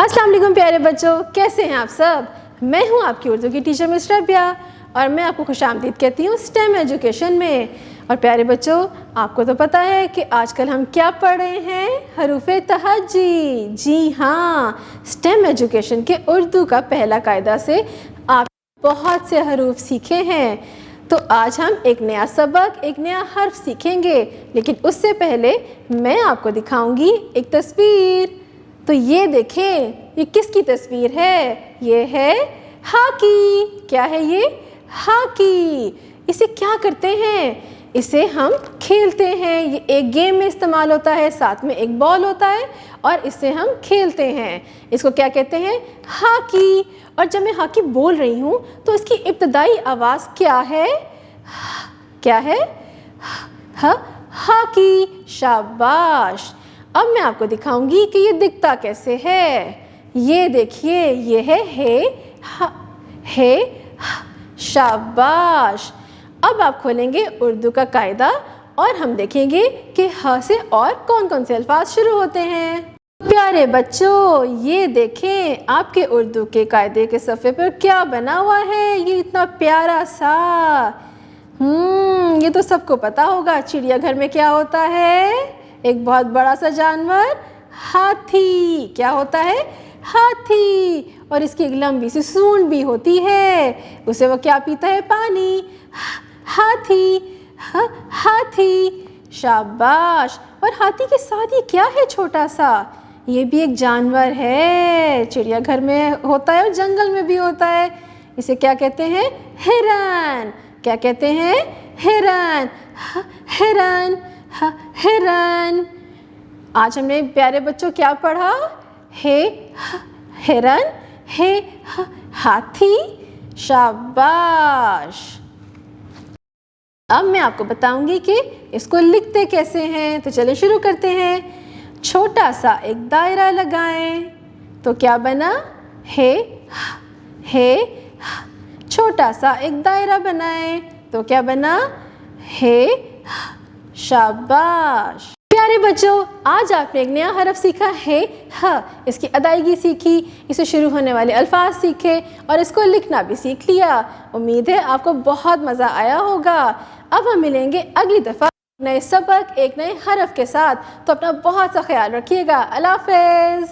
अस्सलाम वालेकुम प्यारे बच्चों, कैसे हैं आप सब। मैं हूं आपकी उर्दू की टीचर मिस रबिया और मैं आपको खुशामदीद कहती हूं स्टेम एजुकेशन में। और प्यारे बच्चों, आपको तो पता है कि आजकल हम क्या पढ़ रहे हैं, हरूफ़े तहज्जी। जी हाँ, स्टेम एजुकेशन के उर्दू का पहला कायदा से आप बहुत से हरूफ सीखे हैं। तो आज हम एक नया सबक, एक नया हर्फ सीखेंगे, लेकिन उससे पहले मैं आपको दिखाऊंगी एक तस्वीर। तो ये देखें, ये किसकी तस्वीर है? ये है हॉकी। क्या है ये? हॉकी। इसे क्या करते हैं? इसे हम खेलते हैं। ये एक गेम में इस्तेमाल होता है, साथ में एक बॉल होता है और इससे हम खेलते हैं। इसको क्या कहते हैं? हॉकी। और जब मैं हॉकी बोल रही हूँ तो इसकी इब्तदाई आवाज़ क्या है? क्या है? हॉकी। शाबाश। अब मैं आपको दिखाऊंगी कि ये दिखता कैसे है। ये देखिए, ये है शाबाश। अब आप खोलेंगे उर्दू का कायदा और हम देखेंगे कि ह से और कौन कौन से अल्फाज शुरू होते हैं। प्यारे बच्चों, ये देखें आपके उर्दू के कायदे के सफ़े पर क्या बना हुआ है। ये इतना प्यारा सा। ये तो सबको पता होगा, चिड़ियाघर में क्या होता है? एक बहुत बड़ा सा जानवर, हाथी। क्या होता है? हाथी। और इसकी एक लंबी सी सूंड भी होती है, उसे वो क्या पीता है? पानी। हाथी। हाथी। शाबाश। और हाथी के साथ ये क्या है? छोटा सा, ये भी एक जानवर है। चिड़ियाघर में होता है और जंगल में भी होता है। इसे क्या कहते हैं? हिरन। क्या कहते हैं? हिरन। हिरन। हिरन। आज हमने प्यारे बच्चों क्या पढ़ा? हिरन, हाथी। शाबाश। अब मैं आपको बताऊंगी कि इसको लिखते कैसे हैं। तो चलिए शुरू करते हैं। छोटा सा एक दायरा लगाएं तो क्या बना? छोटा सा एक दायरा बनाएं तो क्या बना? शाबाश। प्यारे बच्चों, आज आपने एक नया हरफ सीखा है ह। इसकी अदायगी सीखी, इसे शुरू होने वाले अल्फाज सीखे और इसको लिखना भी सीख लिया। उम्मीद है आपको बहुत मज़ा आया होगा। अब हम मिलेंगे अगली दफ़ा नए सबक, एक नए हरफ के साथ। तो अपना बहुत सा ख्याल रखिएगा। अल्लाह हाफ़िज़।